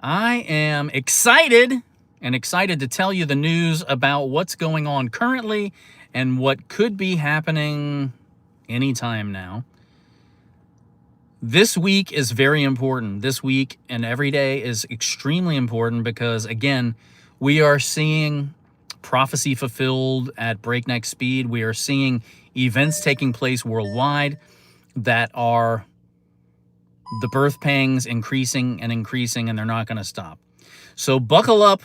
I am excited to tell you the news about what's going on currently and what could be happening anytime now. This week is very important. This week and every day is extremely important because, again, we are seeing prophecy fulfilled at breakneck speed. We are seeing events taking place worldwide that are the birth pangs increasing, and they're not going to stop. So buckle up.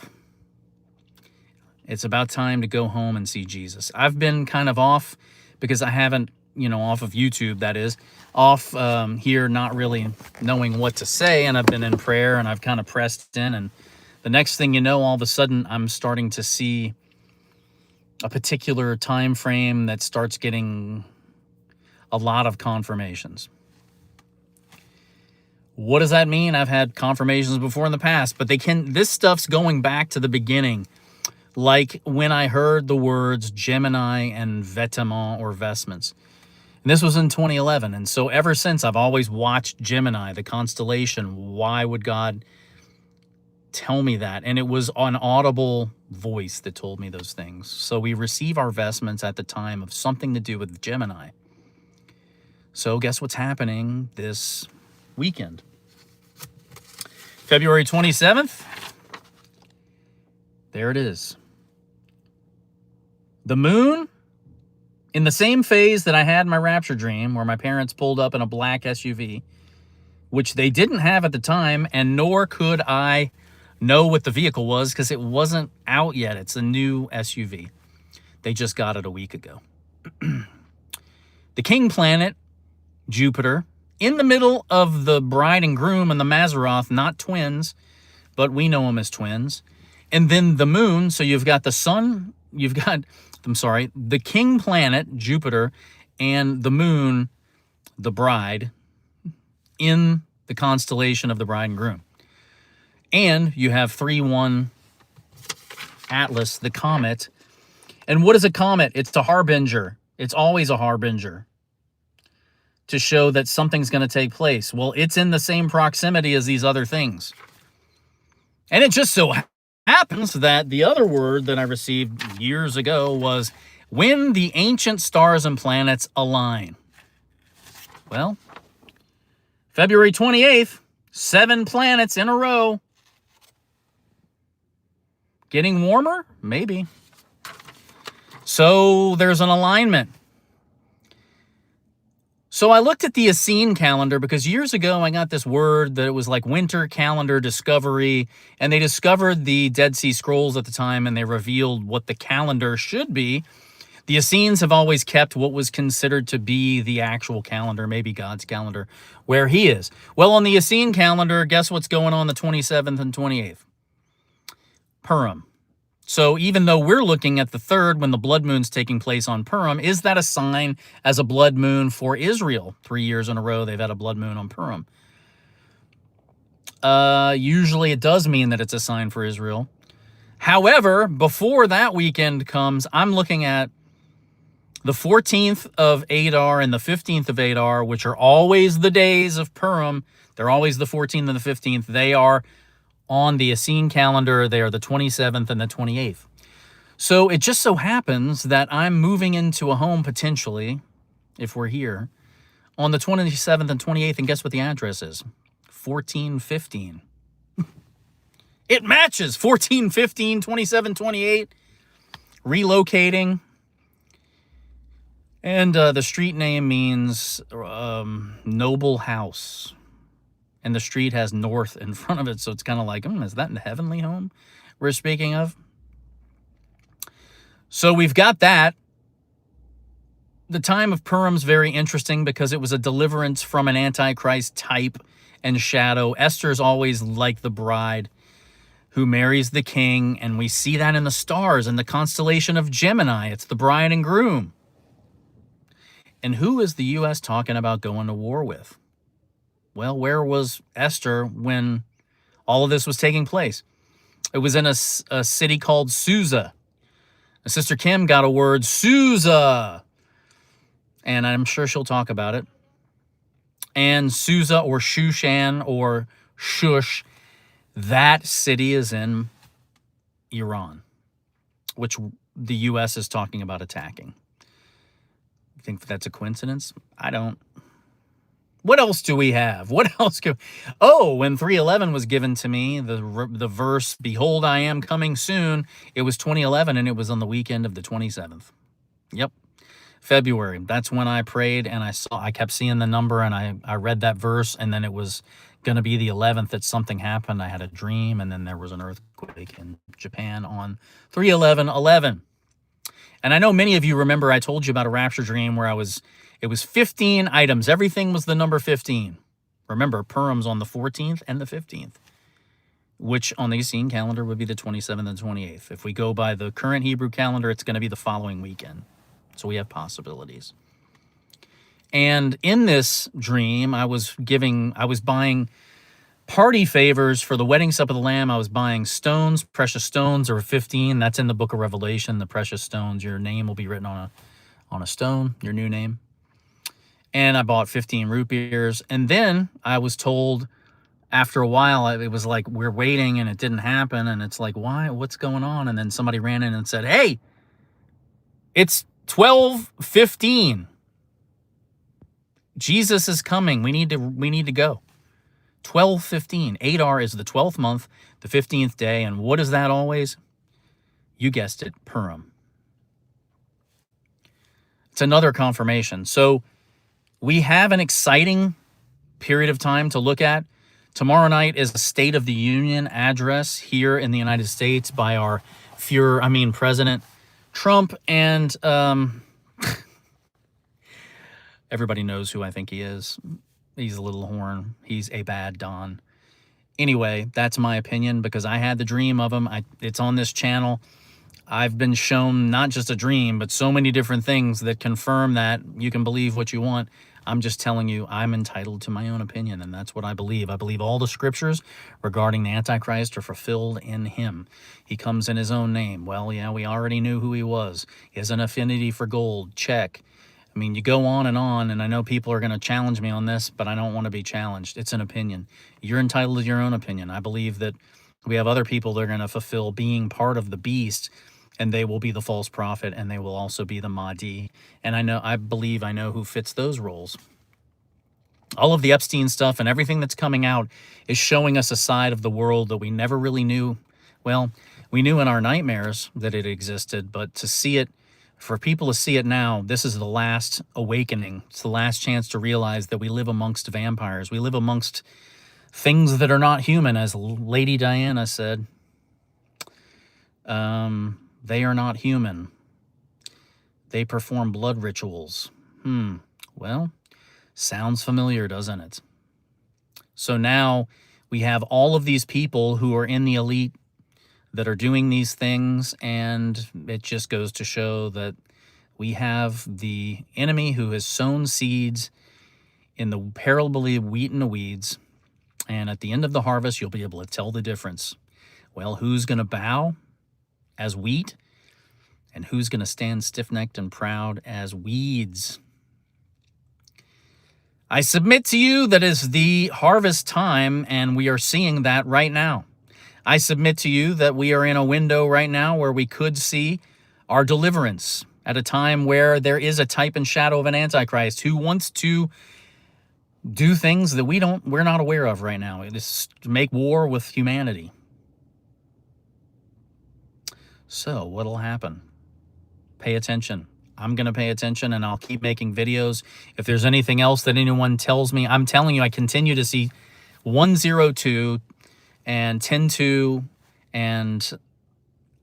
It's about time to go home and see Jesus. I've been kind of off because I haven't, off of YouTube, that is, off here not really knowing what to say, and I've been in prayer, and I've kind of pressed in, and the next thing you know, all of a sudden, I'm starting to see a particular time frame that starts getting a lot of confirmations. What does that mean? I've had confirmations before in the past, but this stuff's going back to the beginning. Like when I heard the words Gemini and vêtements or vestments. And this was in 2011. And so ever since, I've always watched Gemini, the constellation. Why would God tell me that? And it was an audible voice that told me those things. So we receive our vestments at the time of something to do with Gemini. So guess what's happening this weekend? February 27th, there it is. The moon, in the same phase that I had my rapture dream, where my parents pulled up in a black SUV, which they didn't have at the time, and nor could I know what the vehicle was because it wasn't out yet. It's a new SUV. They just got it a week ago. The king planet, Jupiter, in the middle of the bride and groom and the Mazzaroth, not twins, but we know them as twins. And then the moon, so you've got the sun, the king planet, Jupiter, and the moon, the bride, in the constellation of the bride and groom. And you have 3-1 Atlas, the comet. And what is a comet? It's a harbinger. It's always a harbinger to show that something's going to take place. Well, it's in the same proximity as these other things. And it just so happens that the other word that I received years ago was when the ancient stars and planets align. Well, February 28th, 7 planets in a row. Getting warmer? Maybe. So there's an alignment. So I looked at the Essene calendar because years ago I got this word that it was like winter calendar discovery, and they discovered the Dead Sea Scrolls at the time, and they revealed what the calendar should be. The Essenes have always kept what was considered to be the actual calendar, maybe God's calendar, where he is. Well, on the Essene calendar, guess what's going on the 27th and 28th? Purim. So even though we're looking at the 3rd when the blood moon's taking place on Purim, is that a sign as a blood moon for Israel? 3 years in a row they've had a blood moon on Purim. Usually it does mean that it's a sign for Israel. However, before that weekend comes, I'm looking at the 14th of Adar and the 15th of Adar, which are always the days of Purim. They're always the 14th and the 15th. They are on the Essene calendar. They are the 27th and the 28th. So it just so happens that I'm moving into a home potentially, if we're here, on the 27th and 28th, and guess what the address is? 1415. It matches 14, 15, 27, 28. Relocating. And the street name means noble house. And the street has north in front of it, so it's kind of like, is that the heavenly home we're speaking of? So we've got that. The time of Purim's very interesting because it was a deliverance from an Antichrist type and shadow. Esther's always like the bride who marries the king, and we see that in the stars, in the constellation of Gemini. It's the bride and groom. And who is the U.S. talking about going to war with? Well, where was Esther when all of this was taking place? It was in a city called Susa. Sister Kim got a word, Susa. And I'm sure she'll talk about it. And Susa or Shushan or Shush That city is in Iran, which the U.S. is talking about attacking. You think that's a coincidence? I don't. What else do we have? What else could? Oh, when 311 was given to me, the verse "Behold, I am coming soon." It was 2011, and it was on the weekend of the 27th. Yep, February. That's when I prayed, and I kept seeing the number, and I read that verse, and then it was going to be the 11th that something happened. I had a dream, and then there was an earthquake in Japan on 3/11/11. And I know many of you remember I told you about a rapture dream where it was 15 items. Everything was the number 15. Remember, Purim's on the 14th and the 15th, which on the Essene calendar would be the 27th and 28th. If we go by the current Hebrew calendar, it's going to be the following weekend. So we have possibilities. And in this dream, I was buying party favors for the wedding supper of the Lamb. I was buying stones, precious stones. There were 15. That's in the book of Revelation, the precious stones. Your name will be written on a stone, your new name. And I bought 15 root beers. And then I was told after a while, it was like, we're waiting and it didn't happen. And it's like, why? What's going on? And then somebody ran in and said, hey, it's 12:15. Jesus is coming. We need to go. 12:15. Adar is the 12th month, the 15th day. And what is that always? You guessed it, Purim. It's another confirmation. So we have an exciting period of time to look at. Tomorrow night is a State of the Union address here in the United States by our President Trump. And everybody knows who I think he is. He's a little horn. He's a bad Don. Anyway, that's my opinion because I had the dream of him. It's on this channel. I've been shown not just a dream, but so many different things that confirm that. You can believe what you want. I'm just telling you, I'm entitled to my own opinion, and that's what I believe. I believe all the scriptures regarding the Antichrist are fulfilled in him. He comes in his own name. Well, yeah, we already knew who he was. He has an affinity for gold. Check. I mean, you go on, and I know people are going to challenge me on this, but I don't want to be challenged. It's an opinion. You're entitled to your own opinion. I believe that we have other people that are going to fulfill being part of the beast, and they will be the false prophet, and they will also be the Mahdi. And I believe I know who fits those roles. All of the Epstein stuff and everything that's coming out is showing us a side of the world that we never really knew. Well, we knew in our nightmares that it existed, but to see it, for people to see it now, this is the last awakening. It's the last chance to realize that we live amongst vampires. We live amongst things that are not human, as Lady Diana said. They are not human. They perform blood rituals. Well, sounds familiar, doesn't it? So now we have all of these people who are in the elite that are doing these things, and it just goes to show that we have the enemy who has sown seeds in the parable of wheat and the weeds, and at the end of the harvest, you'll be able to tell the difference. Well, who's going to bow as wheat, and who's going to stand stiff-necked and proud as weeds? I submit to you that is the harvest time, and we are seeing that right now. I submit to you that we are in a window right now where we could see our deliverance at a time where there is a type and shadow of an Antichrist who wants to do things that we're not aware of right now. It is to make war with humanity. So what'll happen? Pay attention. I'm going to pay attention, and I'll keep making videos. If there's anything else that anyone tells me, I'm telling you, I continue to see 102 and 10-2, and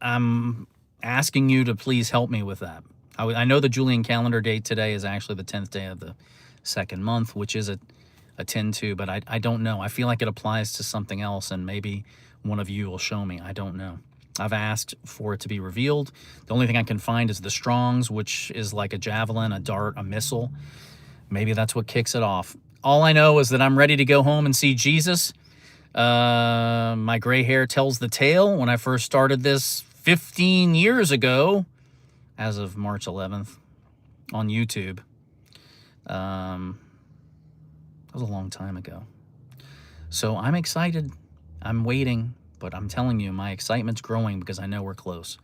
I'm asking you to please help me with that. I know the Julian calendar date today is actually the 10th day of the second month, which is a 10-2, but I don't know. I feel like it applies to something else, and maybe one of you will show me. I don't know. I've asked for it to be revealed. The only thing I can find is the Strongs, which is like a javelin, a dart, a missile. Maybe that's what kicks it off. All I know is that I'm ready to go home and see Jesus. My gray hair tells the tale. When I first started this 15 years ago, as of March 11th, on YouTube. That was a long time ago. So I'm excited. I'm waiting, but I'm telling you, my excitement's growing because I know we're close.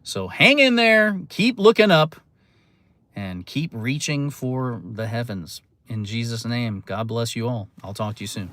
So hang in there, keep looking up, and keep reaching for the heavens. In Jesus' name, God bless you all. I'll talk to you soon.